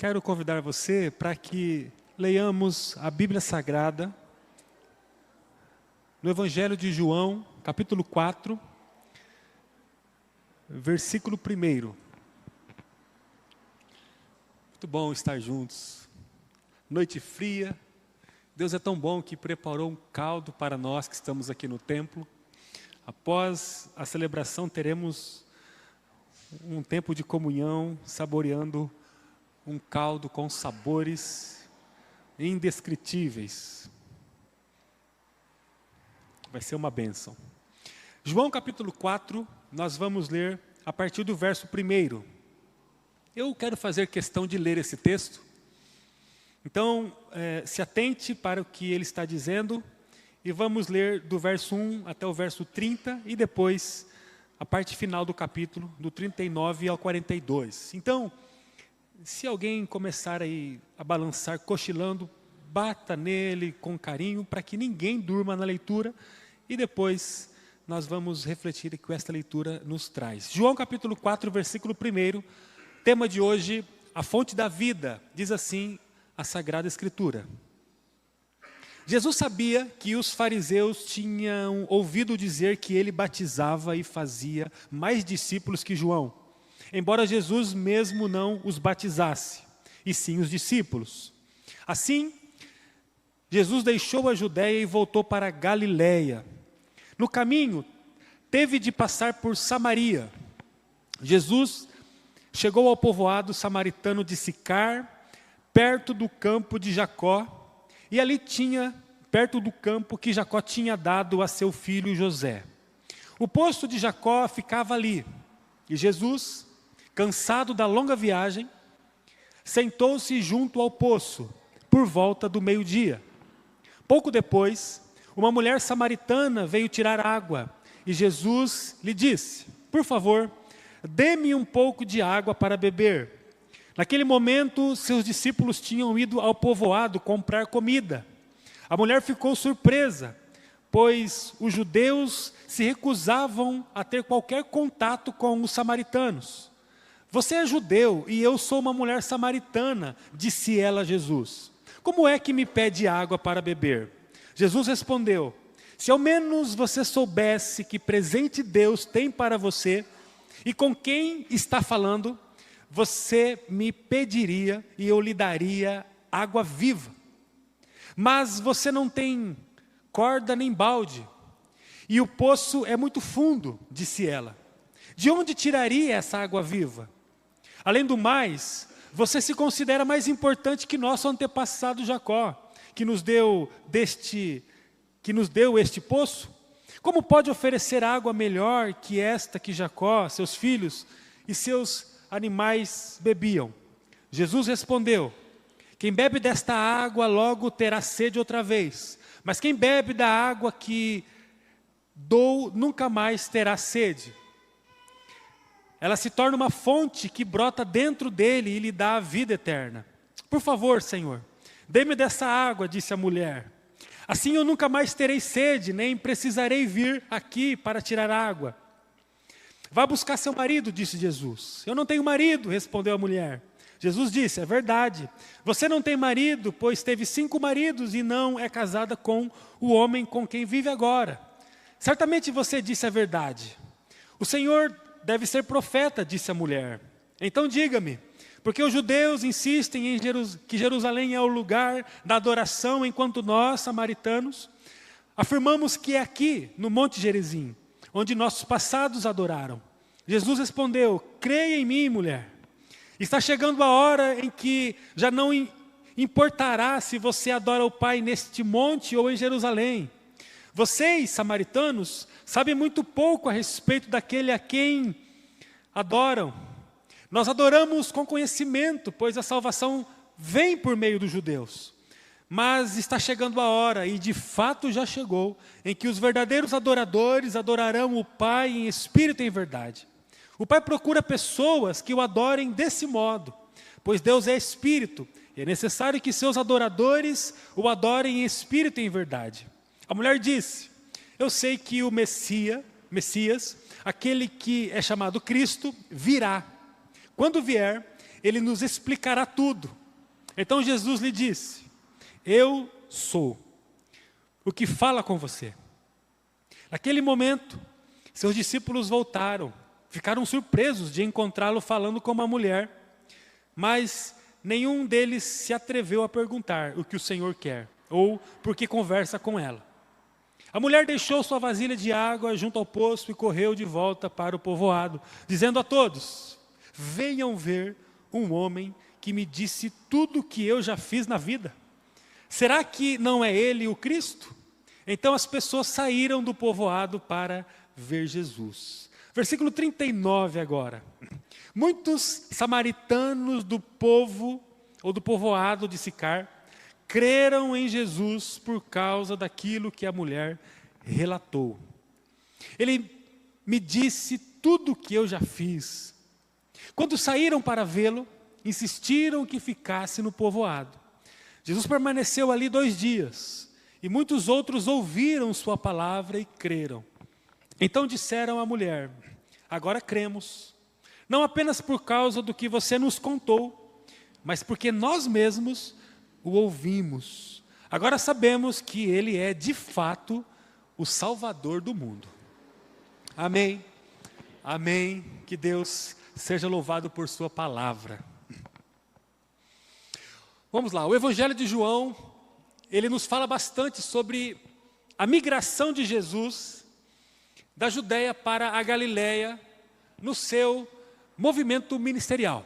Quero convidar você para que leiamos a Bíblia Sagrada no Evangelho de João, capítulo 4, versículo 1. Muito bom estar juntos. Noite fria. Deus é tão bom que preparou um caldo para nós que estamos aqui no templo. Após a celebração teremos um tempo de comunhão, saboreando um caldo com sabores indescritíveis. Vai ser uma bênção. João capítulo 4, nós vamos ler a partir do verso 1. Eu quero fazer questão de ler esse texto. Então, se atente para o que ele está dizendo e vamos ler do verso 1 até o verso 30 e depois a parte final do capítulo, do 39 ao 42. Então, se alguém começar aí a balançar cochilando, bata nele com carinho para que ninguém durma na leitura e depois nós vamos refletir o que esta leitura nos traz. João capítulo 4, versículo 1, tema de hoje, a fonte da vida, diz assim a Sagrada Escritura. Jesus sabia que os fariseus tinham ouvido dizer que ele batizava e fazia mais discípulos que João, embora Jesus mesmo não os batizasse, e sim os discípulos. Assim, Jesus deixou a Judéia e voltou para a Galiléia. No caminho, teve de passar por Samaria. Jesus chegou ao povoado samaritano de Sicar, perto do campo de Jacó, e ali tinha, perto do campo que Jacó tinha dado a seu filho José. O poço de Jacó ficava ali, e Jesus, cansado da longa viagem, sentou-se junto ao poço, por volta do meio-dia. Pouco depois, uma mulher samaritana veio tirar água, e Jesus lhe disse: por favor, dê-me um pouco de água para beber. Naquele momento, seus discípulos tinham ido ao povoado comprar comida. A mulher ficou surpresa, pois os judeus se recusavam a ter qualquer contato com os samaritanos. Você é judeu e eu sou uma mulher samaritana, disse ela a Jesus. Como é que me pede água para beber? Jesus respondeu: se ao menos você soubesse que presente Deus tem para você e com quem está falando, você me pediria e eu lhe daria água viva. Mas você não tem corda nem balde, e o poço é muito fundo, disse ela. De onde tiraria essa água viva? Além do mais, você se considera mais importante que nosso antepassado Jacó, que nos deu este poço? Como pode oferecer água melhor que esta que Jacó, seus filhos e seus animais bebiam? Jesus respondeu: quem bebe desta água logo terá sede outra vez, mas quem bebe da água que dou nunca mais terá sede. Ela se torna uma fonte que brota dentro dele e lhe dá a vida eterna. Por favor, Senhor, dê-me dessa água, disse a mulher. Assim eu nunca mais terei sede, nem precisarei vir aqui para tirar água. Vá buscar seu marido, disse Jesus. Eu não tenho marido, respondeu a mulher. Jesus disse: é verdade, você não tem marido, pois teve 5 maridos e não é casada com o homem com quem vive agora. Certamente você disse a verdade. O Senhor deve ser profeta, disse a mulher. Então diga-me, porque os judeus insistem que Jerusalém é o lugar da adoração, enquanto nós, samaritanos, afirmamos que é aqui, no Monte Gerizim, onde nossos passados adoraram. Jesus respondeu: creia em mim, mulher. Está chegando a hora em que já não importará se você adora o Pai neste monte ou em Jerusalém. Vocês, samaritanos, sabem muito pouco a respeito daquele a quem adoram. Nós adoramos com conhecimento, pois a salvação vem por meio dos judeus. Mas está chegando a hora, e de fato já chegou, em que os verdadeiros adoradores adorarão o Pai em espírito e em verdade. O Pai procura pessoas que o adorem desse modo, pois Deus é espírito, e é necessário que seus adoradores o adorem em espírito e em verdade. A mulher disse: eu sei que o Messias, aquele que é chamado Cristo, virá. Quando vier, ele nos explicará tudo. Então Jesus lhe disse: eu sou o que fala com você. Naquele momento, seus discípulos voltaram, ficaram surpresos de encontrá-lo falando com uma mulher, mas nenhum deles se atreveu a perguntar o que o Senhor quer, ou por que conversa com ela. A mulher deixou sua vasilha de água junto ao poço e correu de volta para o povoado, dizendo a todos: venham ver um homem que me disse tudo o que eu já fiz na vida. Será que não é ele o Cristo? Então as pessoas saíram do povoado para ver Jesus. Versículo 39 agora. Muitos samaritanos do povo, ou do povoado de Sicar, creram em Jesus por causa daquilo que a mulher relatou. Ele me disse tudo o que eu já fiz. Quando saíram para vê-lo, insistiram que ficasse no povoado. Jesus permaneceu ali 2 dias, e muitos outros ouviram sua palavra e creram. Então disseram à mulher: agora cremos, não apenas por causa do que você nos contou, mas porque nós mesmos o ouvimos. Agora sabemos que ele é de fato o Salvador do mundo. Amém. Amém. Que Deus seja louvado por sua palavra. Vamos lá, o Evangelho de João, ele nos fala bastante sobre a migração de Jesus da Judéia para a Galileia no seu movimento ministerial.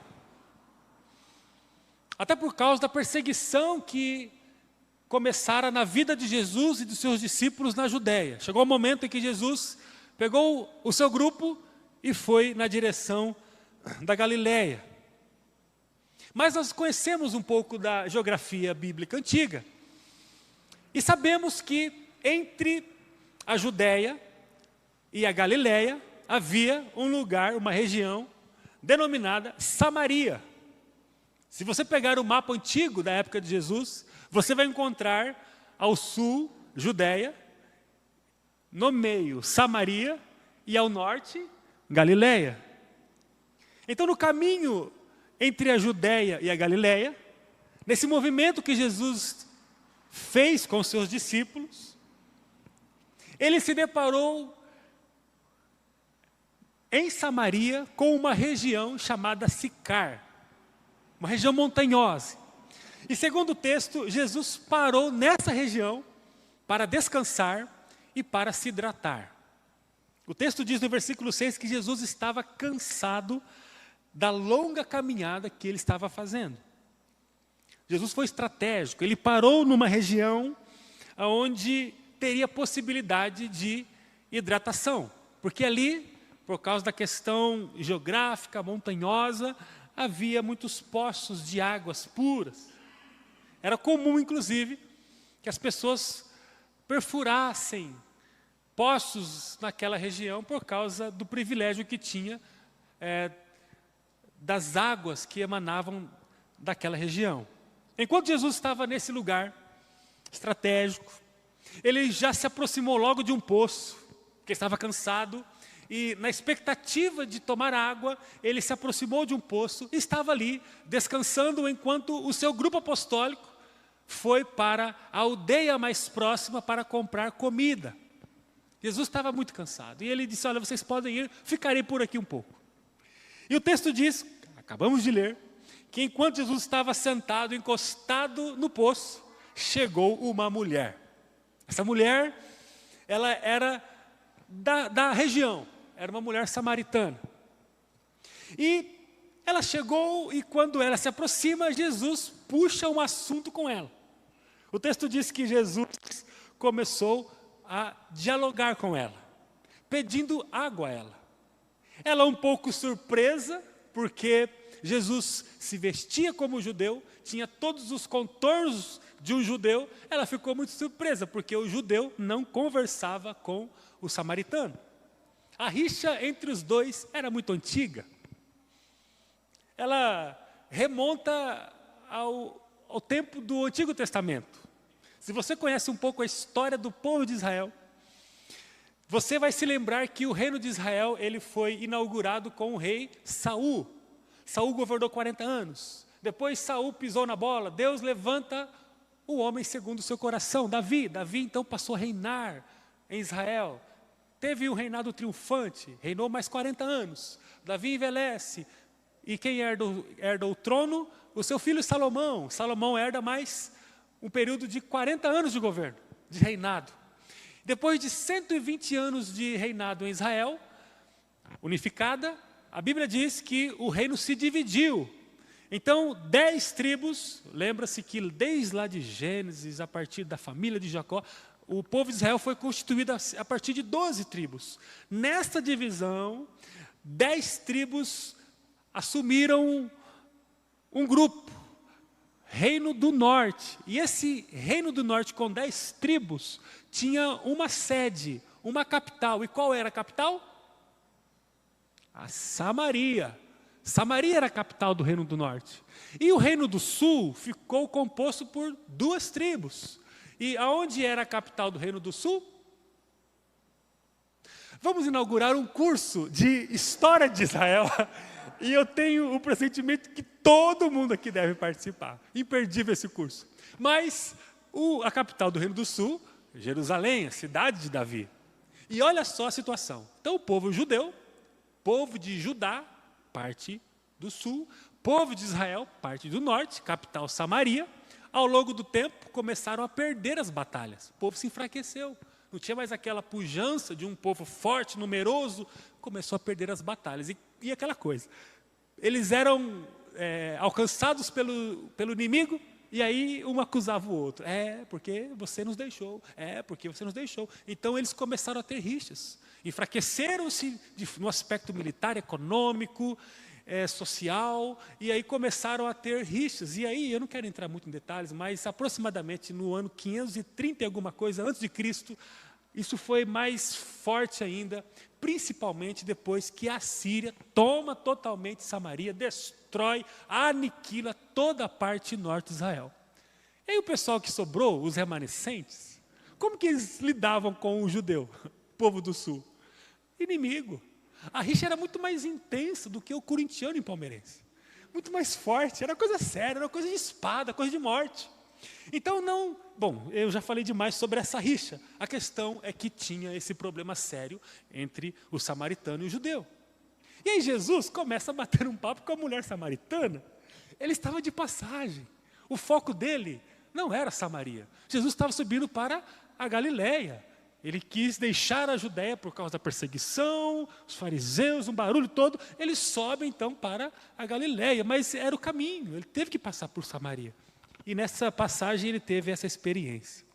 Até por causa da perseguição que começara na vida de Jesus e dos seus discípulos na Judéia. Chegou o momento em que Jesus pegou o seu grupo e foi na direção da Galileia. Mas nós conhecemos um pouco da geografia bíblica antiga e sabemos que entre a Judéia e a Galileia havia um lugar, uma região denominada Samaria. Se você pegar o mapa antigo da época de Jesus, você vai encontrar ao sul Judéia, no meio Samaria e ao norte Galileia. Então no caminho entre a Judéia e a Galileia, nesse movimento que Jesus fez com seus discípulos, ele se deparou em Samaria com uma região chamada Sicar, uma região montanhosa. E segundo o texto, Jesus parou nessa região para descansar e para se hidratar. O texto diz no versículo 6 que Jesus estava cansado da longa caminhada que ele estava fazendo. Jesus foi estratégico, ele parou numa região onde teria possibilidade de hidratação, porque ali, por causa da questão geográfica, montanhosa, havia muitos poços de águas puras. Era comum, inclusive, que as pessoas perfurassem poços naquela região por causa do privilégio que tinha das águas que emanavam daquela região. Enquanto Jesus estava nesse lugar estratégico, ele já se aproximou logo de um poço, porque estava cansado, e na expectativa de tomar água, ele se aproximou de um poço e estava ali, descansando, enquanto o seu grupo apostólico foi para a aldeia mais próxima para comprar comida. Jesus estava muito cansado, e ele disse: olha, vocês podem ir, ficarei por aqui um pouco. E o texto diz, acabamos de ler, que enquanto Jesus estava sentado, encostado no poço, chegou uma mulher. Essa mulher, ela era da região, era uma mulher samaritana. E ela chegou e quando ela se aproxima, Jesus puxa um assunto com ela. O texto diz que Jesus começou a dialogar com ela, pedindo água a ela. Ela um pouco surpresa, porque Jesus se vestia como judeu, tinha todos os contornos de um judeu. Ela ficou muito surpresa, porque o judeu não conversava com o samaritano. A rixa entre os dois era muito antiga. Ela remonta ao tempo do Antigo Testamento. Se você conhece um pouco a história do povo de Israel, você vai se lembrar que o reino de Israel ele foi inaugurado com o rei Saul. Saul governou 40 anos. Depois Saul pisou na bola. Deus levanta o homem segundo o seu coração, Davi. Davi então passou a reinar em Israel. Teve um reinado triunfante, reinou mais 40 anos. Davi envelhece. E quem herda o trono? O seu filho Salomão. Salomão herda mais um período de 40 anos de governo, de reinado. Depois de 120 anos de reinado em Israel, unificada, a Bíblia diz que o reino se dividiu. Então, 10 tribos, lembra-se que desde lá de Gênesis, a partir da família de Jacó, o povo de Israel foi constituído a partir de 12 tribos. Nesta divisão, 10 tribos assumiram um grupo, Reino do Norte. E esse Reino do Norte, com 10 tribos, tinha uma sede, uma capital. E qual era a capital? A Samaria. Samaria era a capital do Reino do Norte. E o Reino do Sul ficou composto por 2 tribos. E aonde era a capital do Reino do Sul? Vamos inaugurar um curso de História de Israel. E eu tenho o pressentimento que todo mundo aqui deve participar. Imperdível esse curso. Mas a capital do Reino do Sul, Jerusalém, a cidade de Davi. E olha só a situação. Então o povo judeu, povo de Judá, parte do sul, povo de Israel, parte do norte, capital Samaria. Ao longo do tempo começaram a perder as batalhas. O povo se enfraqueceu. Não tinha mais aquela pujança de um povo forte, numeroso. Começou a perder as batalhas. E aquela coisa. Eles eram alcançados pelo inimigo. E aí um acusava o outro. Porque você nos deixou. Porque você nos deixou. Então eles começaram a ter rixas. Enfraqueceram-se no aspecto militar, econômico, social. E aí começaram a ter rixas. E aí, eu não quero entrar muito em detalhes, mas aproximadamente no ano 530 e alguma coisa antes de Cristo, isso foi mais forte ainda, principalmente depois que a Síria toma totalmente Samaria, destrói, aniquila toda a parte norte de Israel. E aí o pessoal que sobrou, os remanescentes, como que eles lidavam com o judeu, o povo do sul? Inimigo. A rixa era muito mais intensa do que o corintiano e palmeirense. Muito mais forte, era coisa séria, era coisa de espada, coisa de morte. Então eu já falei demais sobre essa rixa. A questão é que tinha esse problema sério entre o samaritano e o judeu. E aí Jesus começa a bater um papo com a mulher samaritana. Ele estava de passagem. O foco dele não era Samaria. Jesus estava subindo para a Galileia. Ele quis deixar a Judéia por causa da perseguição, os fariseus, um barulho todo. Ele sobe então para a Galileia, mas era o caminho, ele teve que passar por Samaria. E nessa passagem ele teve essa experiência.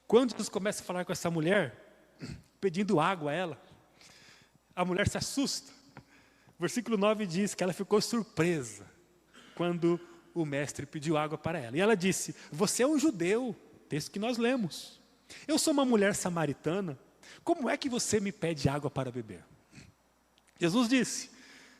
Quando Jesus começa a falar com essa mulher, pedindo água a ela, a mulher se assusta. O versículo 9 diz que ela ficou surpresa quando o mestre pediu água para ela. E ela disse: você é um judeu, texto que nós lemos. Eu sou uma mulher samaritana, como é que você me pede água para beber? Jesus disse: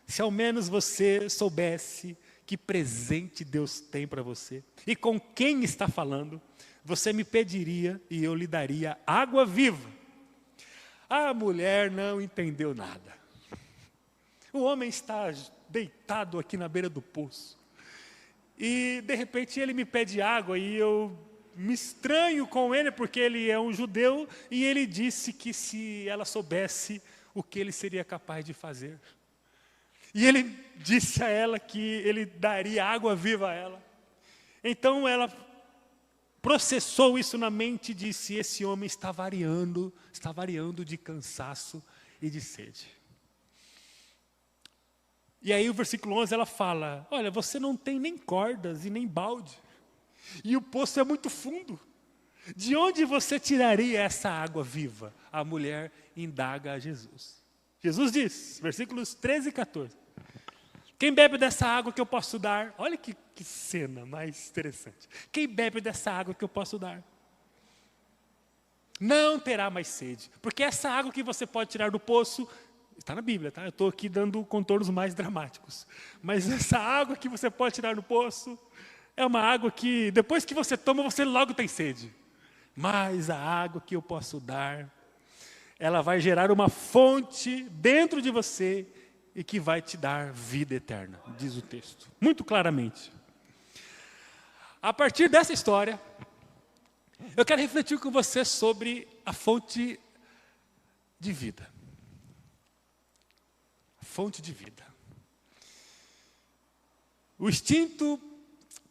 se ao menos você soubesse que presente Deus tem para você e com quem está falando, você me pediria e eu lhe daria água viva. A mulher não entendeu nada. O homem está deitado aqui na beira do poço e de repente ele me pede água e eu me estranho com ele porque ele é um judeu e ele disse que se ela soubesse o que ele seria capaz de fazer. E ele disse a ela que ele daria água viva a ela. Então ela processou isso na mente e disse: esse homem está variando de cansaço e de sede. E aí o versículo 11 ela fala: olha, você não tem nem cordas e nem balde. E o poço é muito fundo. De onde você tiraria essa água viva? A mulher indaga a Jesus. Jesus diz, versículos 13 e 14. Quem bebe dessa água que eu posso dar? Olha que cena mais interessante. Quem bebe dessa água que eu posso dar? Não terá mais sede. Porque essa água que você pode tirar do poço, está na Bíblia, tá? Eu estou aqui dando contornos mais dramáticos. Mas essa água que você pode tirar do poço é uma água que, depois que você toma, você logo tem sede. Mas a água que eu posso dar, ela vai gerar uma fonte dentro de você e que vai te dar vida eterna, diz o texto, muito claramente. A partir dessa história, eu quero refletir com você sobre a fonte de vida. A fonte de vida. O instinto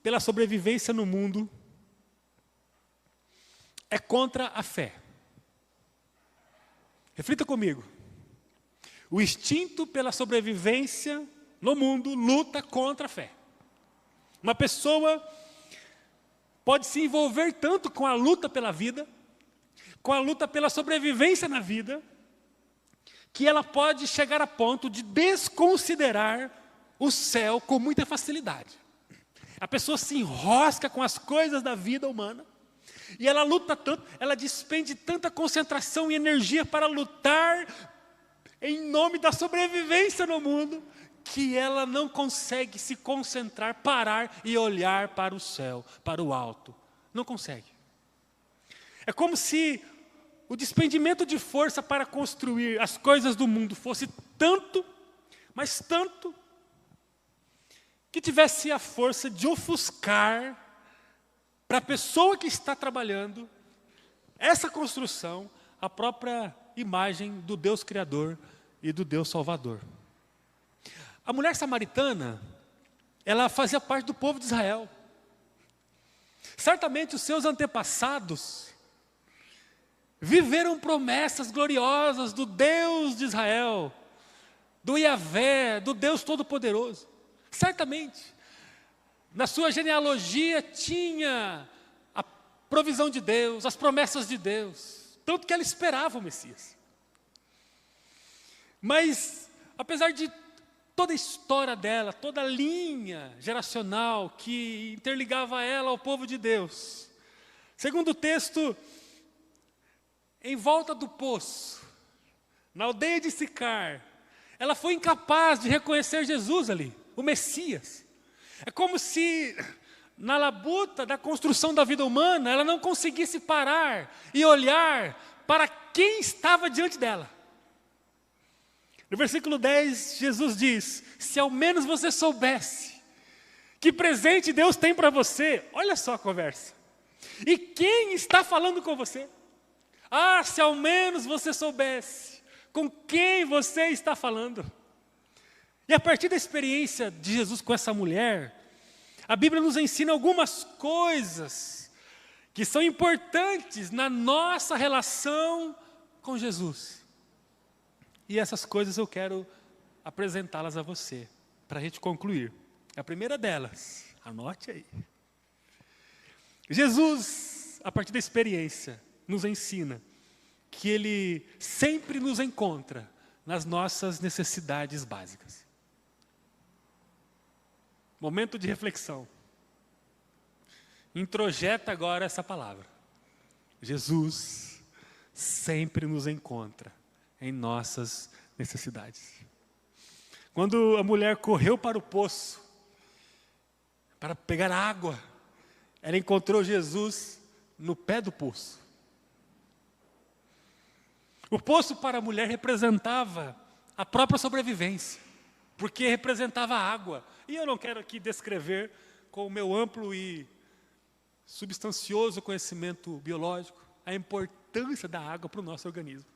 pela sobrevivência no mundo é contra a fé. Reflita comigo. O instinto pela sobrevivência no mundo luta contra a fé. Uma pessoa pode se envolver tanto com a luta pela vida, com a luta pela sobrevivência na vida, que ela pode chegar a ponto de desconsiderar o céu com muita facilidade. A pessoa se enrosca com as coisas da vida humana, e ela luta tanto, ela despende tanta concentração e energia para lutar em nome da sobrevivência no mundo, que ela não consegue se concentrar, parar e olhar para o céu, para o alto. Não consegue. É como se o despendimento de força para construir as coisas do mundo fosse tanto, mas tanto, que tivesse a força de ofuscar para a pessoa que está trabalhando essa construção, a própria imagem do Deus Criador e do Deus Salvador. A mulher samaritana, ela fazia parte do povo de Israel. Certamente os seus antepassados viveram promessas gloriosas do Deus de Israel, do Yahvé, do Deus Todo-Poderoso. Certamente, na sua genealogia tinha a provisão de Deus, as promessas de Deus, tanto que ela esperava o Messias. Mas, apesar de toda a história dela, toda a linha geracional que interligava ela ao povo de Deus, segundo o texto, em volta do poço, na aldeia de Sicar, ela foi incapaz de reconhecer Jesus ali, o Messias. É como se, na labuta da construção da vida humana, ela não conseguisse parar e olhar para quem estava diante dela. No versículo 10, Jesus diz: se ao menos você soubesse que presente Deus tem para você. Olha só a conversa. E quem está falando com você? Ah, se ao menos você soubesse com quem você está falando. E a partir da experiência de Jesus com essa mulher, a Bíblia nos ensina algumas coisas que são importantes na nossa relação com Jesus. E essas coisas eu quero apresentá-las a você, para a gente concluir. A primeira delas, anote aí. Jesus, a partir da experiência, nos ensina que Ele sempre nos encontra nas nossas necessidades básicas. Momento de reflexão. Introjeta agora essa palavra. Jesus sempre nos encontra em nossas necessidades. Quando a mulher correu para o poço para pegar água, ela encontrou Jesus no pé do poço. O poço para a mulher representava a própria sobrevivência, porque representava a água. E eu não quero aqui descrever com o meu amplo e substancioso conhecimento biológico a importância da água para o nosso organismo.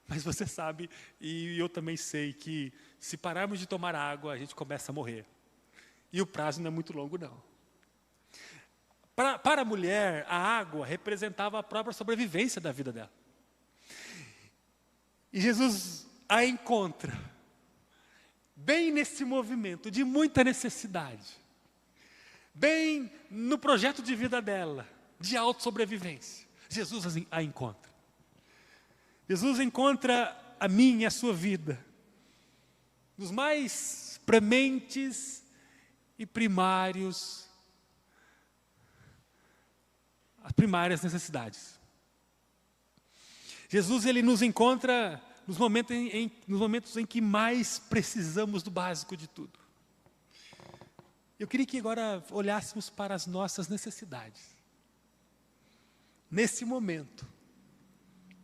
Mas você sabe, e eu também sei, que se pararmos de tomar água, a gente começa a morrer. E o prazo não é muito longo, não. Para a mulher, a água representava a própria sobrevivência da vida dela. E Jesus a encontra, bem nesse movimento de muita necessidade, bem no projeto de vida dela, de autossobrevivência. Jesus a encontra. Jesus encontra a minha e a sua vida nos mais prementes e primários, as primárias necessidades. Jesus, Ele nos encontra nos momentos em que mais precisamos do básico de tudo. Eu queria que agora olhássemos para as nossas necessidades. Nesse momento,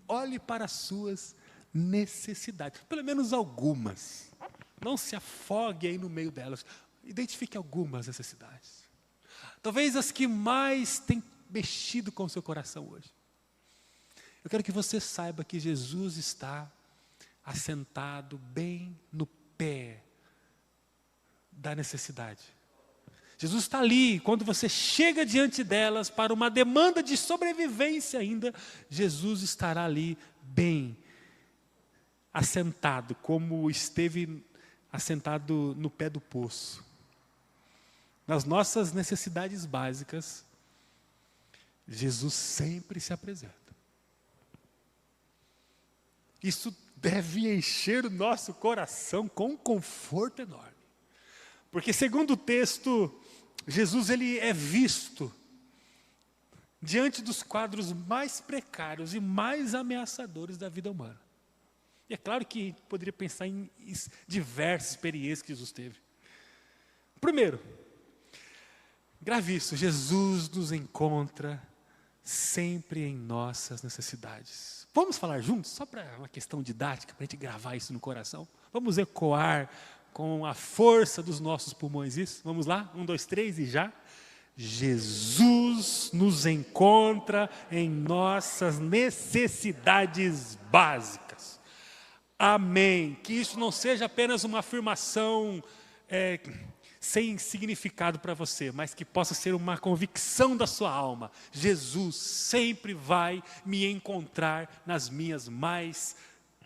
olhe para as suas necessidades, pelo menos algumas. Não se afogue aí no meio delas. Identifique algumas necessidades. Talvez as que mais têm mexido com o seu coração hoje. Eu quero que você saiba que Jesus está assentado bem no pé da necessidade. Jesus está ali, quando você chega diante delas para uma demanda de sobrevivência ainda, Jesus estará ali bem assentado, como esteve assentado no pé do poço. Nas nossas necessidades básicas, Jesus sempre se apresenta. Isso deve encher o nosso coração com um conforto enorme. Porque, segundo o texto, Jesus ele é visto diante dos quadros mais precários e mais ameaçadores da vida humana. E é claro que poderia pensar em diversas experiências que Jesus teve. Primeiro, grave isso, Jesus nos encontra sempre em nossas necessidades. Vamos falar juntos, só para uma questão didática, para a gente gravar isso no coração? Vamos ecoar com a força dos nossos pulmões isso? Vamos lá? 1, 2, 3 e já. Jesus nos encontra em nossas necessidades básicas. Amém. Que isso não seja apenas uma afirmação sem significado para você, mas que possa ser uma convicção da sua alma. Jesus sempre vai me encontrar nas minhas mais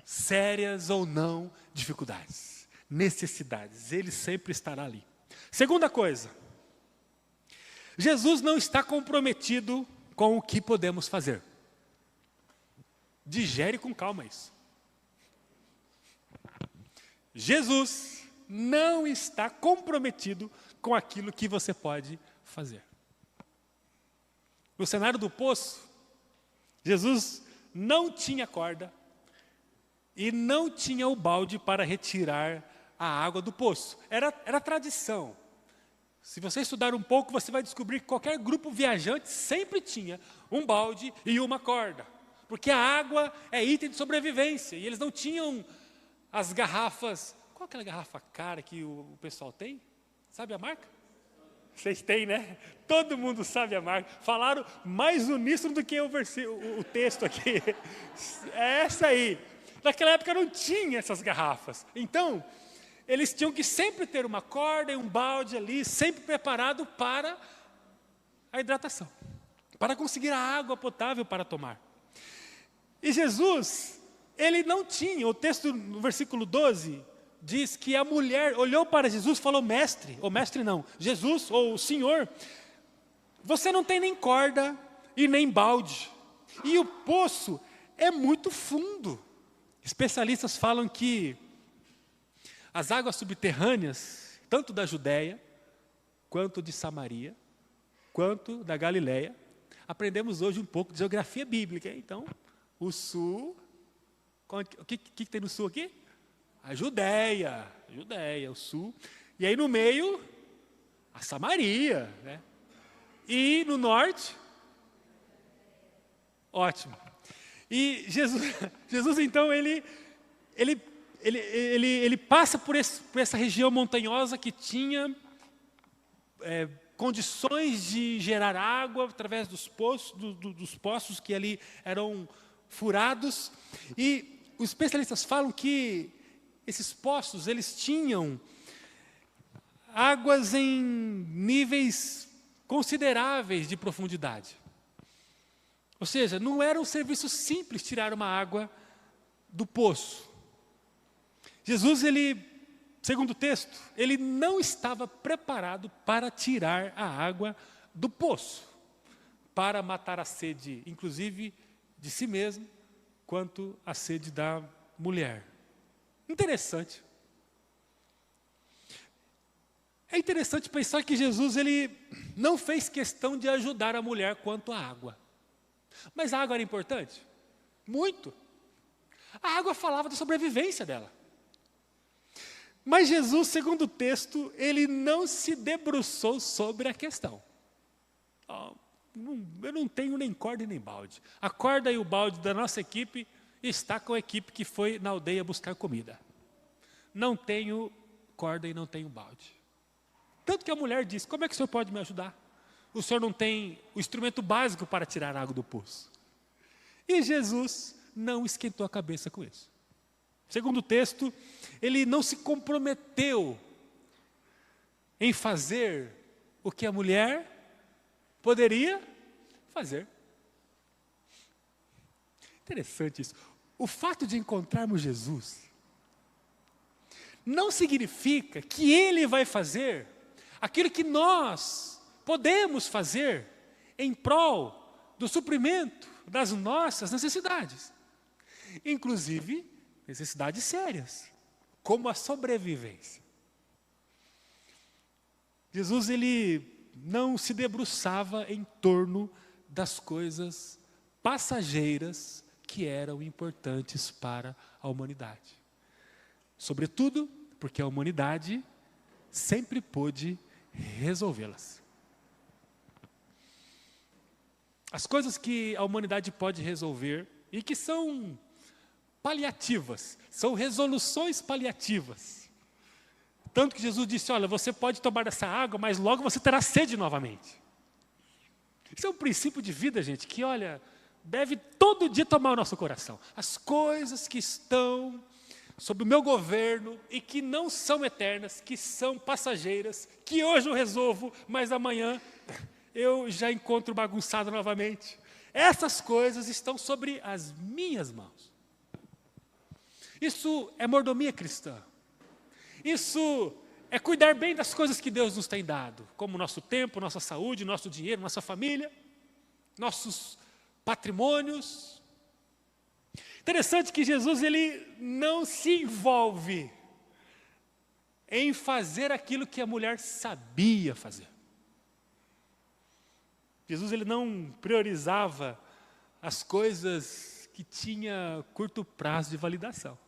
sérias ou não dificuldades, necessidades. Ele sempre estará ali. Segunda coisa, Jesus não está comprometido com o que podemos fazer. Digere com calma isso. Jesus não está comprometido com aquilo que você pode fazer. No cenário do poço, Jesus não tinha corda e não tinha o balde para retirar a água do poço. Era tradição. Se você estudar um pouco, você vai descobrir que qualquer grupo viajante sempre tinha um balde e uma corda. Porque a água é item de sobrevivência. E eles não tinham as garrafas. Qual é aquela garrafa cara que o pessoal tem? Sabe a marca? Vocês têm, né? Todo mundo sabe a marca. Falaram mais uníssono do que o texto aqui. É essa aí. Naquela época não tinha essas garrafas. Então, eles tinham que sempre ter uma corda e um balde ali, sempre preparado para a hidratação. Para conseguir a água potável para tomar. E Jesus, ele não tinha. O texto no versículo 12... diz que a mulher olhou para Jesus e falou, mestre, ou mestre não, Jesus, ou Senhor, você não tem nem corda e nem balde, e o poço é muito fundo. Especialistas falam que as águas subterrâneas, tanto da Judéia, quanto de Samaria, quanto da Galileia, aprendemos hoje um pouco de geografia bíblica. Então, o sul, o que tem no sul aqui? A Judéia, o sul. E aí no meio, a Samaria, né? E no norte, ótimo. E Jesus então, ele passa por essa região montanhosa que tinha condições de gerar água através dos poços que ali eram furados. E os especialistas falam que esses poços, eles tinham águas em níveis consideráveis de profundidade. Ou seja, não era um serviço simples tirar uma água do poço. Jesus, segundo o texto, ele não estava preparado para tirar a água do poço, para matar a sede, inclusive de si mesmo, quanto a sede da mulher. Interessante. É interessante pensar que Jesus ele não fez questão de ajudar a mulher quanto à água. Mas a água era importante? Muito. A água falava da sobrevivência dela. Mas Jesus, segundo o texto, ele não se debruçou sobre a questão. Eu não tenho nem corda nem balde. A corda e o balde da nossa equipe está com a equipe que foi na aldeia buscar comida. Não tenho corda e não tenho balde. Tanto que a mulher disse, como é que o senhor pode me ajudar? O senhor não tem o instrumento básico para tirar água do poço. E Jesus não esquentou a cabeça com isso. Segundo o texto, ele não se comprometeu em fazer o que a mulher poderia fazer. Interessante isso. O fato de encontrarmos Jesus não significa que Ele vai fazer aquilo que nós podemos fazer em prol do suprimento das nossas necessidades. Inclusive, necessidades sérias, como a sobrevivência. Jesus, ele não se debruçava em torno das coisas passageiras que eram importantes para a humanidade. Sobretudo, porque a humanidade sempre pôde resolvê-las. As coisas que a humanidade pode resolver e que são paliativas, são resoluções paliativas. Tanto que Jesus disse, olha, você pode tomar dessa água, mas logo você terá sede novamente. Isso é um princípio de vida, gente, que, olha, deve todo dia tomar o nosso coração. As coisas que estão sob o meu governo e que não são eternas, que são passageiras, que hoje eu resolvo, mas amanhã eu já encontro bagunçado novamente. Essas coisas estão sobre as minhas mãos. Isso é mordomia cristã. Isso é cuidar bem das coisas que Deus nos tem dado, como o nosso tempo, nossa saúde, nosso dinheiro, nossa família, nossos patrimônios. Interessante que Jesus, ele não se envolve em fazer aquilo que a mulher sabia fazer. Jesus, ele não priorizava as coisas que tinha curto prazo de validação.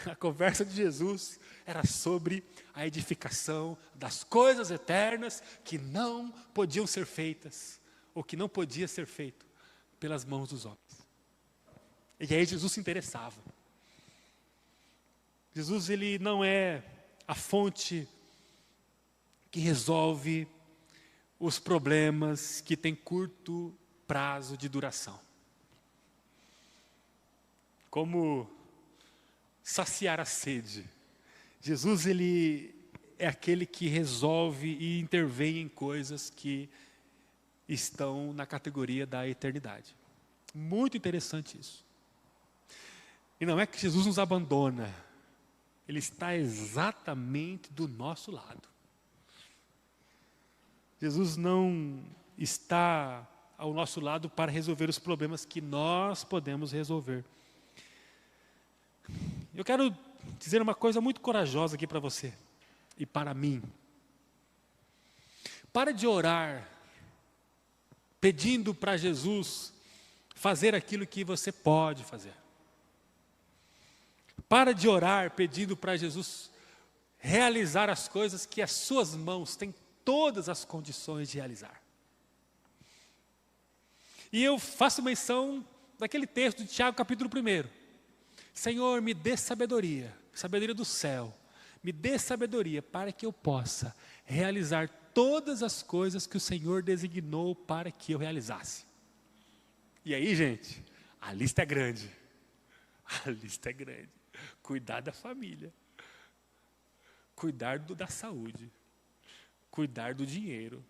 A conversa de Jesus era sobre a edificação das coisas eternas que não podiam ser feitas, ou que não podia ser feito pelas mãos dos homens. E aí Jesus se interessava. Jesus, ele não é a fonte que resolve os problemas que têm curto prazo de duração. Como saciar a sede. Jesus, ele é aquele que resolve e intervém em coisas que estão na categoria da eternidade. Muito interessante isso. E não é que Jesus nos abandona. Ele está exatamente do nosso lado. Jesus não está ao nosso lado para resolver os problemas que nós podemos resolver. Eu quero dizer uma coisa muito corajosa aqui para você e para mim. Para de orar pedindo para Jesus fazer aquilo que você pode fazer. Para de orar pedindo para Jesus realizar as coisas que as suas mãos têm todas as condições de realizar. E eu faço menção daquele texto de Tiago, capítulo 1. Senhor, me dê sabedoria, sabedoria do céu. Me dê sabedoria para que eu possa realizar todas as coisas que o Senhor designou para que eu realizasse. E aí, gente, a lista é grande. A lista é grande. Cuidar da família. Cuidar da saúde. Cuidar do dinheiro.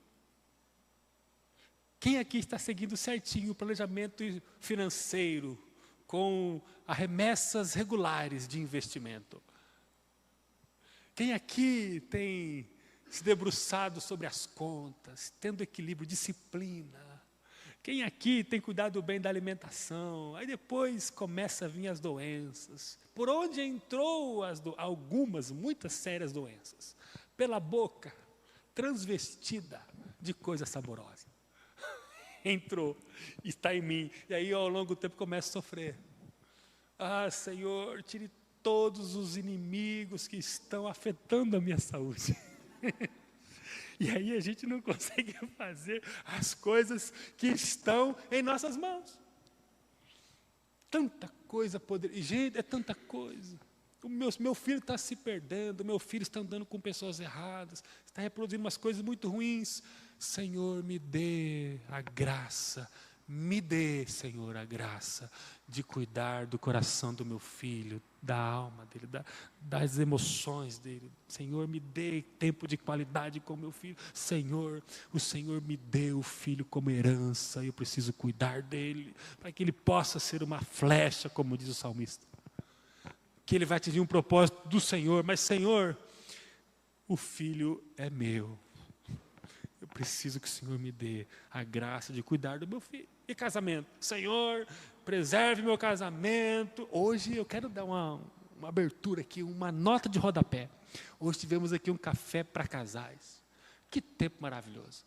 Quem aqui está seguindo certinho o planejamento financeiro com remessas regulares de investimento? Quem aqui tem se debruçado sobre as contas, tendo equilíbrio, disciplina? Quem aqui tem cuidado bem da alimentação? Aí depois começa a vir as doenças. Por onde entrou muitas sérias doenças? Pela boca, transvestida de coisa saborosa. Entrou, está em mim. E aí, ao longo do tempo, começa a sofrer. Ah, Senhor, tire todos os inimigos que estão afetando a minha saúde. E aí a gente não consegue fazer as coisas que estão em nossas mãos. Tanta coisa poderia. Gente, é tanta coisa. Meu filho está se perdendo, meu filho está andando com pessoas erradas, está reproduzindo umas coisas muito ruins. Senhor, me dê a graça, me dê, Senhor, a graça de cuidar do coração do meu filho, da alma dele, das emoções dele. Senhor, me dê tempo de qualidade com meu filho. Senhor, o Senhor me deu o filho como herança, eu preciso cuidar dele, para que ele possa ser uma flecha, como diz o salmista. Que ele vai atingir um propósito do Senhor, mas Senhor, o filho é meu. Eu preciso que o Senhor me dê a graça de cuidar do meu filho. E casamento? Senhor, preserve meu casamento. Hoje eu quero dar uma abertura aqui, uma nota de rodapé. Hoje tivemos aqui um café para casais. Que tempo maravilhoso.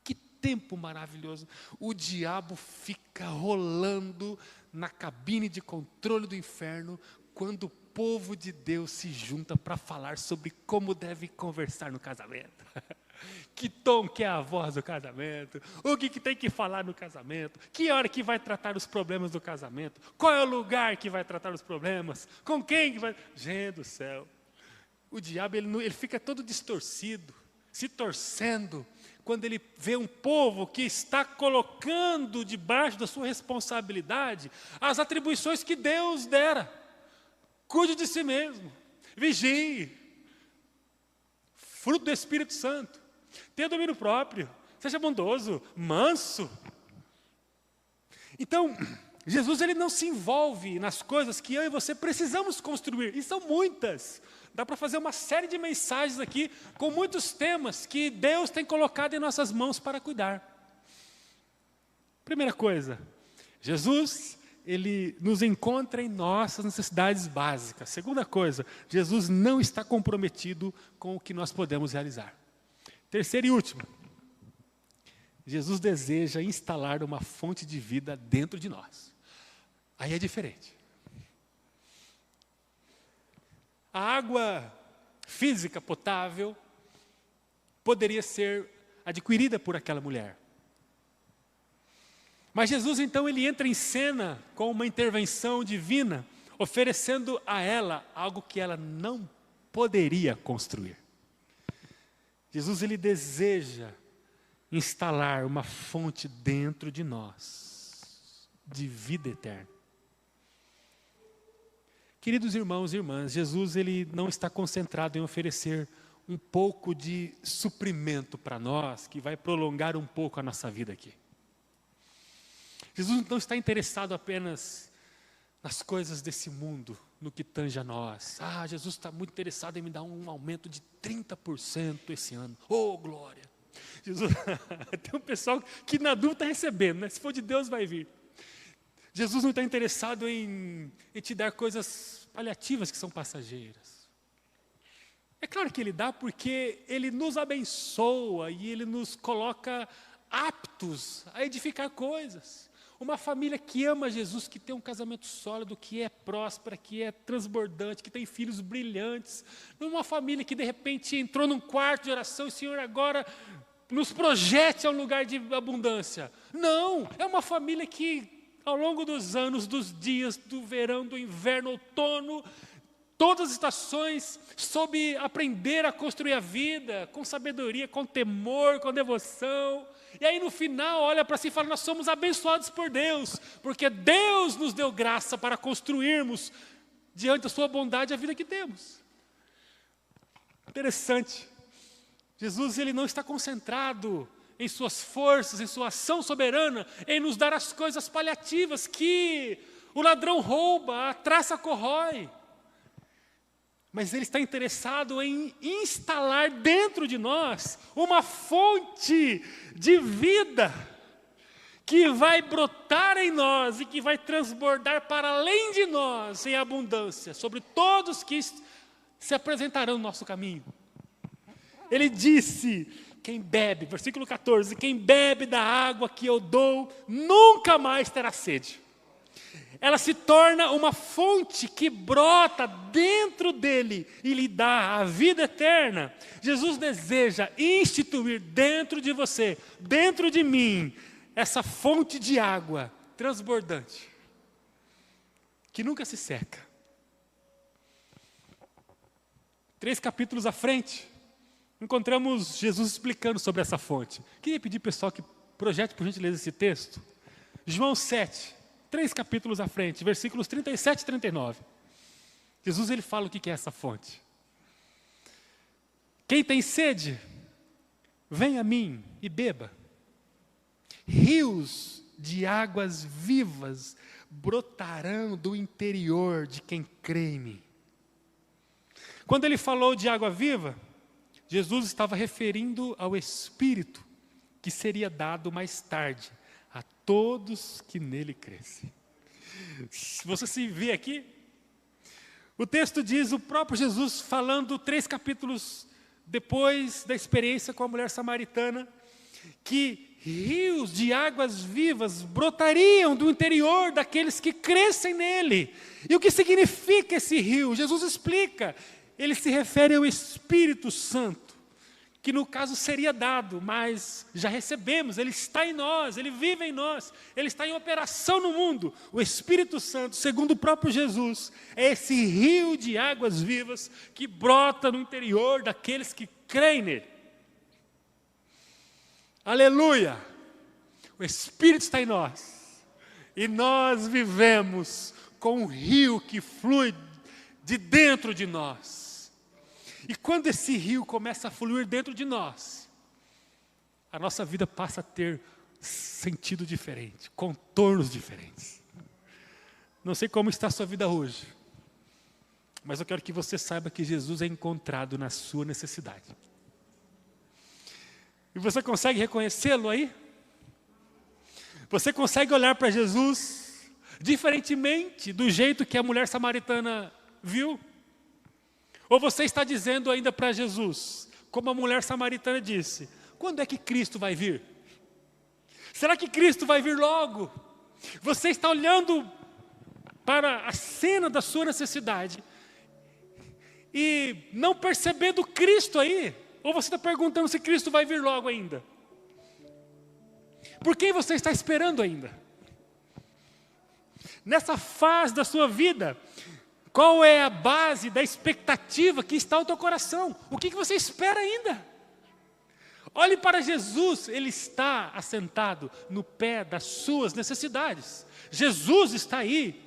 Que tempo maravilhoso. O diabo fica rolando na cabine de controle do inferno quando o povo de Deus se junta para falar sobre como deve conversar no casamento. Que tom que é a voz do casamento, o que tem que falar no casamento, que hora que vai tratar os problemas do casamento, qual é o lugar que vai tratar os problemas, com quem que vai... Gente do céu, o diabo ele fica todo distorcido, se torcendo, quando ele vê um povo que está colocando debaixo da sua responsabilidade as atribuições que Deus dera. Cuide de si mesmo, vigie, fruto do Espírito Santo. Tenha domínio próprio, seja bondoso, manso. Então, Jesus ele não se envolve nas coisas que eu e você precisamos construir, e são muitas. Dá para fazer uma série de mensagens aqui, com muitos temas que Deus tem colocado em nossas mãos para cuidar. Primeira coisa, Jesus, ele nos encontra em nossas necessidades básicas. Segunda coisa, Jesus não está comprometido com o que nós podemos realizar. Terceiro e último, Jesus deseja instalar uma fonte de vida dentro de nós. Aí é diferente. A água física potável poderia ser adquirida por aquela mulher. Mas Jesus, então, ele entra em cena com uma intervenção divina, oferecendo a ela algo que ela não poderia construir. Jesus, ele deseja instalar uma fonte dentro de nós, de vida eterna. Queridos irmãos e irmãs, Jesus, ele não está concentrado em oferecer um pouco de suprimento para nós, que vai prolongar um pouco a nossa vida aqui. Jesus não está interessado apenas nas coisas desse mundo, no que tange a nós. Jesus está muito interessado em me dar um aumento de 30% esse ano. Oh, glória! Jesus, tem um pessoal que na dúvida está recebendo, né? Se for de Deus vai vir. Jesus não está interessado em te dar coisas paliativas que são passageiras. É claro que Ele dá porque Ele nos abençoa e Ele nos coloca aptos a edificar coisas. Uma família que ama Jesus, que tem um casamento sólido, que é próspera, que é transbordante, que tem filhos brilhantes. Não é uma família que de repente entrou num quarto de oração e o Senhor agora nos projete a um lugar de abundância. Não, é uma família que ao longo dos anos, dos dias, do verão, do inverno, outono, todas as estações, soube aprender a construir a vida com sabedoria, com temor, com devoção. E aí no final olha para si e fala, nós somos abençoados por Deus, porque Deus nos deu graça para construirmos diante da sua bondade a vida que temos. Interessante. Jesus, ele não está concentrado em suas forças, em sua ação soberana, em nos dar as coisas paliativas que o ladrão rouba, a traça corrói. Mas Ele está interessado em instalar dentro de nós uma fonte de vida que vai brotar em nós e que vai transbordar para além de nós em abundância sobre todos que se apresentarão no nosso caminho. Ele disse, quem bebe, versículo 14, quem bebe da água que eu dou, nunca mais terá sede. Ela se torna uma fonte que brota dentro dele e lhe dá a vida eterna. Jesus deseja instituir dentro de você, dentro de mim, essa fonte de água transbordante, que nunca se seca, 3 capítulos à frente, encontramos Jesus explicando sobre essa fonte. Queria pedir, pessoal, que projete, por gentileza, esse texto. João 7, 3 capítulos à frente, versículos 37 e 39. Jesus, ele fala o que é essa fonte. Quem tem sede, venha a mim e beba. Rios de águas vivas brotarão do interior de quem crê em mim. Quando ele falou de água viva, Jesus estava referindo ao Espírito que seria dado mais tarde a todos que nele crescem. Você se vê aqui? O texto diz, o próprio Jesus falando 3 capítulos depois da experiência com a mulher samaritana, que rios de águas vivas brotariam do interior daqueles que crescem nele. E o que significa esse rio? Jesus explica. Ele se refere ao Espírito Santo, que no caso seria dado, mas já recebemos, ele está em nós, ele vive em nós, ele está em operação no mundo. O Espírito Santo, segundo o próprio Jesus, é esse rio de águas vivas que brota no interior daqueles que creem nele. Aleluia! O Espírito está em nós, e nós vivemos com um rio que flui de dentro de nós. E quando esse rio começa a fluir dentro de nós, a nossa vida passa a ter sentido diferente, contornos diferentes. Não sei como está a sua vida hoje, mas eu quero que você saiba que Jesus é encontrado na sua necessidade. E você consegue reconhecê-lo aí? Você consegue olhar para Jesus diferentemente do jeito que a mulher samaritana viu? Ou você está dizendo ainda para Jesus, como a mulher samaritana disse, quando é que Cristo vai vir? Será que Cristo vai vir logo? Você está olhando para a cena da sua necessidade e não percebendo Cristo aí? Ou você está perguntando se Cristo vai vir logo ainda? Por quem você está esperando ainda? Nessa fase da sua vida, qual é a base da expectativa que está no teu coração? O que você espera ainda? Olhe para Jesus, Ele está assentado no pé das suas necessidades. Jesus está aí.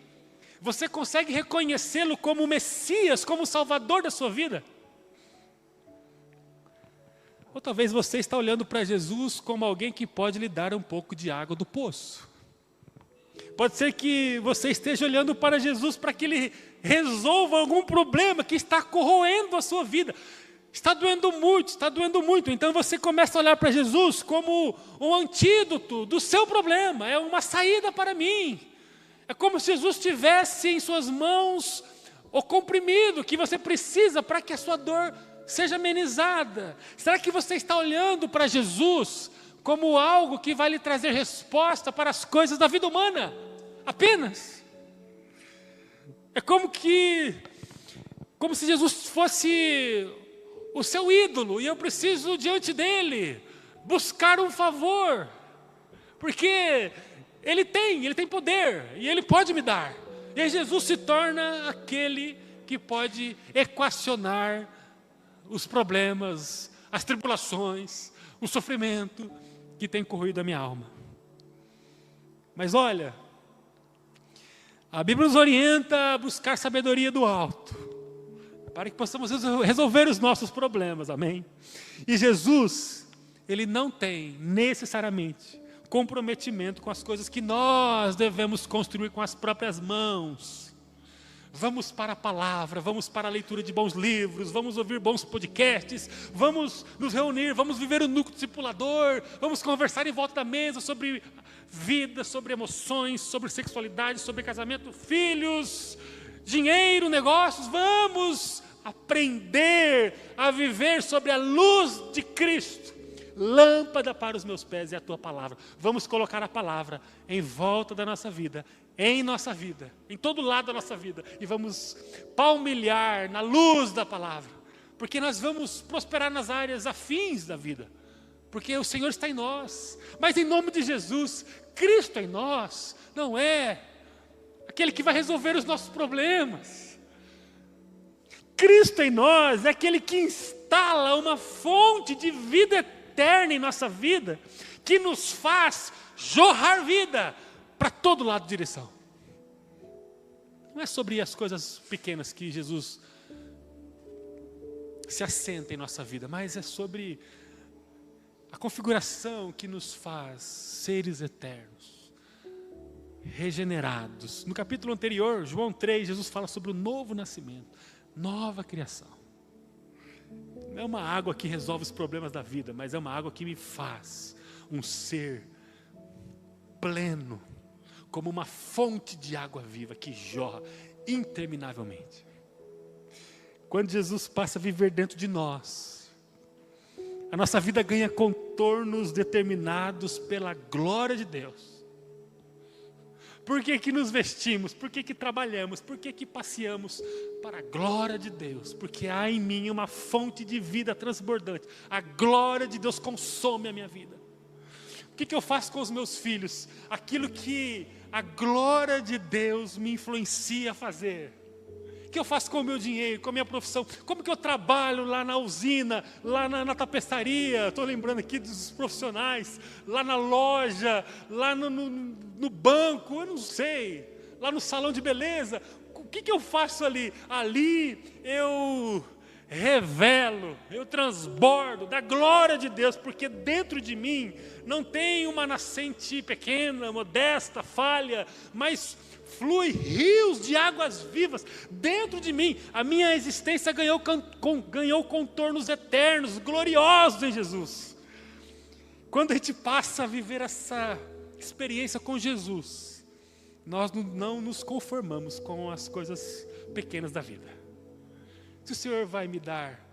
Você consegue reconhecê-lo como o Messias, como o Salvador da sua vida? Ou talvez você está olhando para Jesus como alguém que pode lhe dar um pouco de água do poço. Pode ser que você esteja olhando para Jesus para que Ele resolva algum problema que está corroendo a sua vida. Está doendo muito. Então você começa a olhar para Jesus como um antídoto do seu problema. É uma saída para mim. É como se Jesus tivesse em suas mãos o comprimido que você precisa para que a sua dor seja amenizada. Será que você está olhando para Jesus como algo que vai lhe trazer resposta para as coisas da vida humana? Apenas. É como se Jesus fosse o seu ídolo, e eu preciso diante dele buscar um favor, porque ele tem poder, e ele pode me dar. E aí Jesus se torna aquele que pode equacionar os problemas, as tribulações, o sofrimento que tem corroído a minha alma. Mas olha, a Bíblia nos orienta a buscar sabedoria do alto, para que possamos resolver os nossos problemas, amém? E Jesus, Ele não tem necessariamente comprometimento com as coisas que nós devemos construir com as próprias mãos. Vamos para a palavra, vamos para a leitura de bons livros, vamos ouvir bons podcasts, vamos nos reunir, vamos viver o núcleo discipulador, vamos conversar em volta da mesa sobre vida, sobre emoções, sobre sexualidade, sobre casamento, filhos, dinheiro, negócios. Vamos aprender a viver sobre a luz de Cristo. Lâmpada para os meus pés é a tua palavra. Vamos colocar a palavra em volta da nossa vida, em nossa vida, em todo lado da nossa vida, e vamos palmilhar na luz da palavra, porque nós vamos prosperar nas áreas afins da vida, porque o Senhor está em nós. Mas em nome de Jesus, Cristo em nós não é aquele que vai resolver os nossos problemas. Cristo em nós é aquele que instala uma fonte de vida eterna em nossa vida, que nos faz jorrar vida para todo lado de direção. Não é sobre as coisas pequenas que Jesus se assenta em nossa vida, mas é sobre a configuração que nos faz seres eternos, regenerados. No capítulo anterior, João 3, Jesus fala sobre o novo nascimento, nova criação. Não é uma água que resolve os problemas da vida, mas é uma água que me faz um ser pleno, como uma fonte de água viva que jorra interminavelmente. Quando Jesus passa a viver dentro de nós, a nossa vida ganha contornos determinados pela glória de Deus. Por que que nos vestimos? Por que que trabalhamos? Por que que passeamos? Para a glória de Deus. Porque há em mim uma fonte de vida transbordante. A glória de Deus consome a minha vida. O que que eu faço com os meus filhos? Aquilo que a glória de Deus me influencia a fazer. O que eu faço com o meu dinheiro, com a minha profissão? Como que eu trabalho lá na usina, lá na tapeçaria? Estou lembrando aqui dos profissionais, lá na loja, lá no banco, eu não sei, lá no salão de beleza. O que que eu faço ali? Ali eu revelo, eu transbordo da glória de Deus, porque dentro de mim não tem uma nascente pequena, modesta, falha, mas flui rios de águas vivas dentro de mim. A minha existência ganhou contornos eternos, gloriosos em Jesus. Quando a gente passa a viver essa experiência com Jesus, nós não nos conformamos com as coisas pequenas da vida. Se o Senhor vai me dar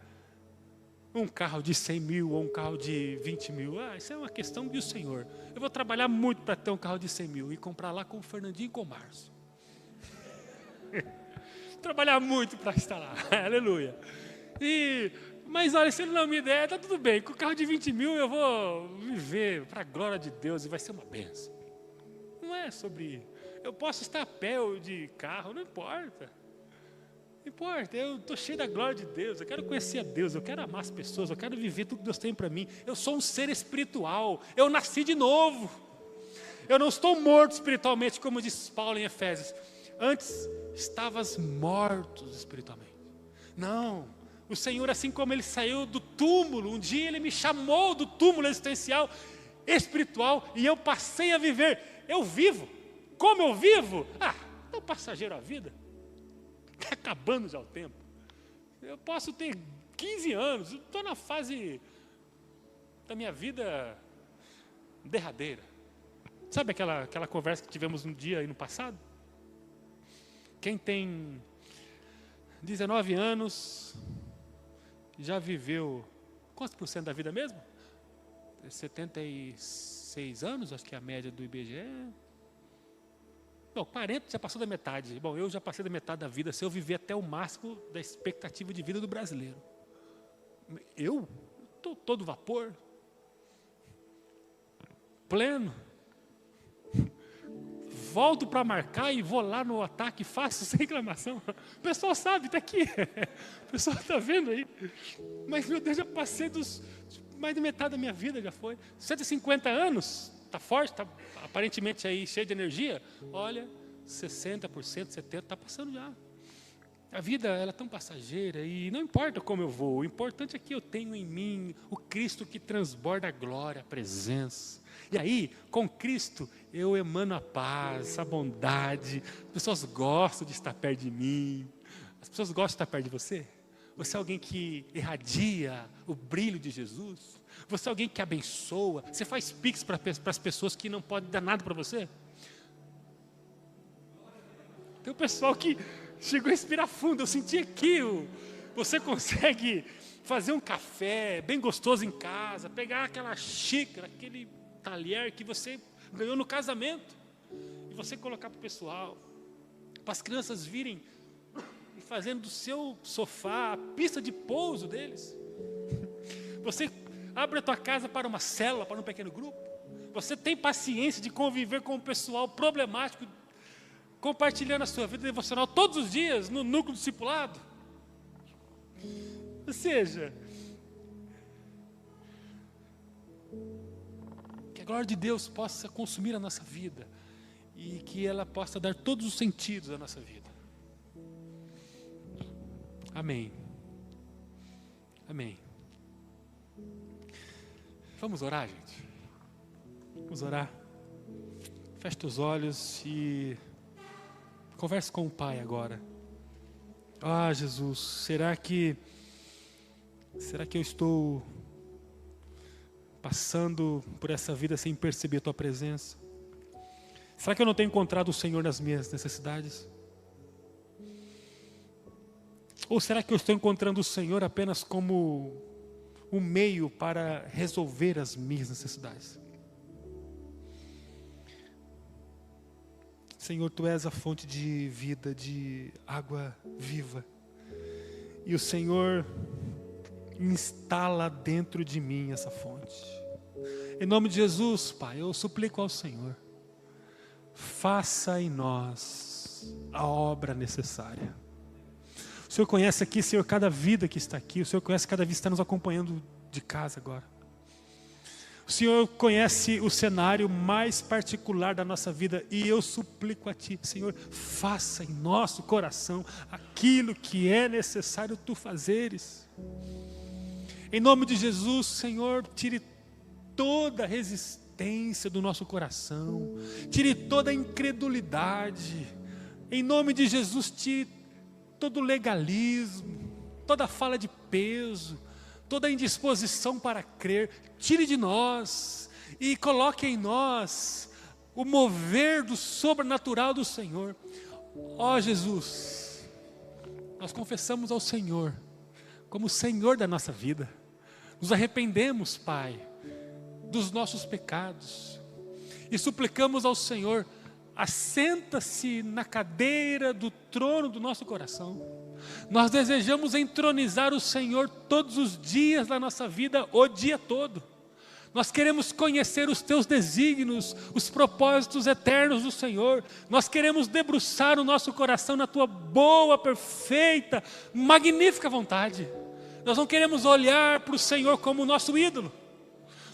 um carro de 100 mil ou um carro de 20 mil, isso é uma questão do Senhor. Eu vou trabalhar muito para ter um carro de 100 mil e comprar lá com o Fernandinho e com o Márcio. Trabalhar muito para estar lá, aleluia. Mas olha, se ele não me der, está tudo bem. Com o carro de 20 mil eu vou viver para a glória de Deus e vai ser uma bênção. Não é sobre... Eu posso estar a pé ou de carro, não importa. Não importa, eu estou cheio da glória de Deus, eu quero conhecer a Deus, eu quero amar as pessoas, eu quero viver tudo que Deus tem para mim. Eu sou um ser espiritual, eu nasci de novo. Eu não estou morto espiritualmente, como diz Paulo em Efésios. Antes estavas mortos espiritualmente. Não, o Senhor, assim como Ele saiu do túmulo, um dia Ele me chamou do túmulo existencial, espiritual, e eu passei a viver. Eu vivo. Como eu vivo? É um passageiro a vida. Está acabando já o tempo. Eu posso ter 15 anos, estou na fase da minha vida derradeira. Sabe aquela conversa que tivemos um dia aí no passado? Quem tem 19 anos já viveu quantos por cento da vida mesmo? 76 anos, acho que é a média do IBGE. Bom, 40 já passou da metade. Bom, eu já passei da metade da vida, se eu viver até o máximo da expectativa de vida do brasileiro. Eu estou todo vapor, pleno. Volto para marcar e vou lá no ataque, faço sem reclamação. O pessoal sabe, está aqui. O pessoal está vendo aí. Mas, meu Deus, já passei mais de metade da minha vida, já foi. 150 anos, está forte, está aparentemente aí cheio de energia. Olha, 60%, 70%, está passando já. A vida, ela é tão passageira e não importa como eu vou. O importante é que eu tenho em mim o Cristo que transborda a glória, a presença. E aí, com Cristo, eu emano a paz, a bondade. As pessoas gostam de estar perto de mim. As pessoas gostam de estar perto de você. Você é alguém que irradia o brilho de Jesus. Você é alguém que abençoa. Você faz pix para as pessoas que não podem dar nada para você. Tem um pessoal que chegou a respirar fundo. Eu senti aqui. Você consegue fazer um café bem gostoso em casa. Pegar aquela xícara, aquele talher que você ganhou no casamento e você colocar para o pessoal, para as crianças virem e fazendo do seu sofá a pista de pouso deles. Você abre a tua casa para uma célula, para um pequeno grupo. Você tem paciência de conviver com o pessoal problemático, compartilhando a sua vida devocional todos os dias no núcleo discipulado. Ou seja, que a glória de Deus possa consumir a nossa vida e que ela possa dar todos os sentidos à nossa vida. Amém. Amém. Vamos orar, gente? Vamos orar. Feche os olhos e converse com o Pai agora. Ah, Jesus, será que eu estou passando por essa vida sem perceber a Tua presença? Será que eu não tenho encontrado o Senhor nas minhas necessidades? Ou será que eu estou encontrando o Senhor apenas como um meio para resolver as minhas necessidades? Senhor, Tu és a fonte de vida, de água viva. E o Senhor instala dentro de mim essa fonte. Em nome de Jesus, Pai, eu suplico ao Senhor, faça em nós a obra necessária. O Senhor conhece aqui, Senhor, cada vida que está aqui. O Senhor conhece cada vida que está nos acompanhando de casa agora. O Senhor conhece o cenário mais particular da nossa vida. E eu suplico a Ti, Senhor, faça em nosso coração aquilo que é necessário Tu fazeres. Em nome de Jesus, Senhor, tire toda a resistência do nosso coração. Tire toda a incredulidade. Em nome de Jesus, tire todo legalismo, toda fala de peso, toda indisposição para crer. Tire de nós e coloque em nós o mover do sobrenatural do Senhor. Ó Jesus, nós confessamos ao Senhor como Senhor da nossa vida. Nos arrependemos, Pai, dos nossos pecados e suplicamos ao Senhor: assenta-se na cadeira do trono do nosso coração. Nós desejamos entronizar o Senhor todos os dias da nossa vida, o dia todo. Nós queremos conhecer os Teus desígnios, os propósitos eternos do Senhor. Nós queremos debruçar o nosso coração na Tua boa, perfeita, magnífica vontade. Nós não queremos olhar para o Senhor como o nosso ídolo,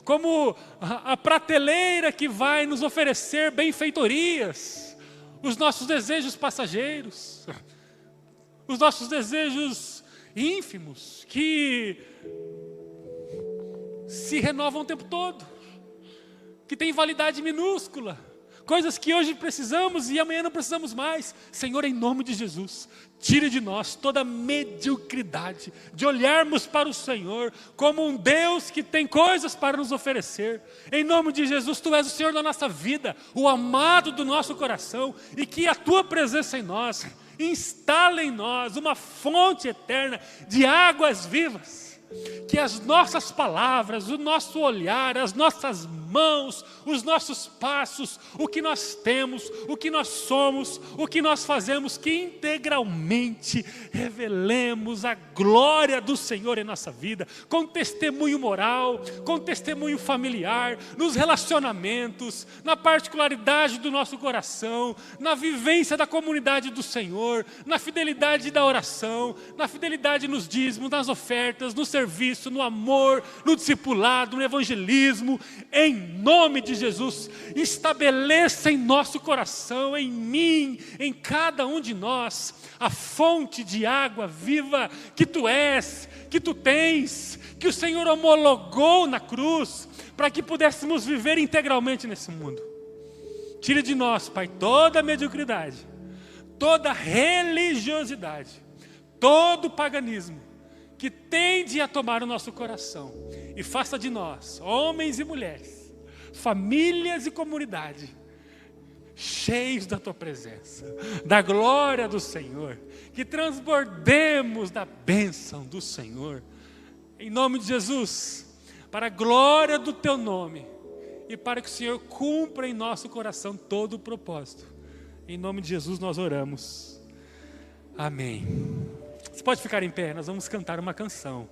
como a prateleira que vai nos oferecer benfeitorias, os nossos desejos passageiros, os nossos desejos ínfimos, que se renovam o tempo todo, que têm validade minúscula, coisas que hoje precisamos e amanhã não precisamos mais. Senhor, em nome de Jesus, tire de nós toda a mediocridade de olharmos para o Senhor como um Deus que tem coisas para nos oferecer. Em nome de Jesus, Tu és o Senhor da nossa vida, o amado do nosso coração, e que a Tua presença em nós instala em nós uma fonte eterna de águas vivas. Que as nossas palavras, o nosso olhar, as nossas mãos, os nossos passos, o que nós temos, o que nós somos, o que nós fazemos, que integralmente revelemos a glória do Senhor em nossa vida, com testemunho moral, com testemunho familiar, nos relacionamentos, na particularidade do nosso coração, na vivência da comunidade do Senhor, na fidelidade da oração, na fidelidade nos dízimos, nas ofertas, no serviço, no amor, no discipulado, no evangelismo. Em nome de Jesus, estabeleça em nosso coração, em mim, em cada um de nós, a fonte de água viva que Tu és, que Tu tens, que o Senhor homologou na cruz, para que pudéssemos viver integralmente nesse mundo. Tire de nós, Pai, toda a mediocridade, toda a religiosidade, todo o paganismo que tende a tomar o nosso coração, e faça de nós, homens e mulheres, famílias e comunidade, cheios da Tua presença, da glória do Senhor, que transbordemos da bênção do Senhor, em nome de Jesus, para a glória do Teu nome, e para que o Senhor cumpra em nosso coração todo o propósito. Em nome de Jesus nós oramos. Amém. Você pode ficar em pé, nós vamos cantar uma canção.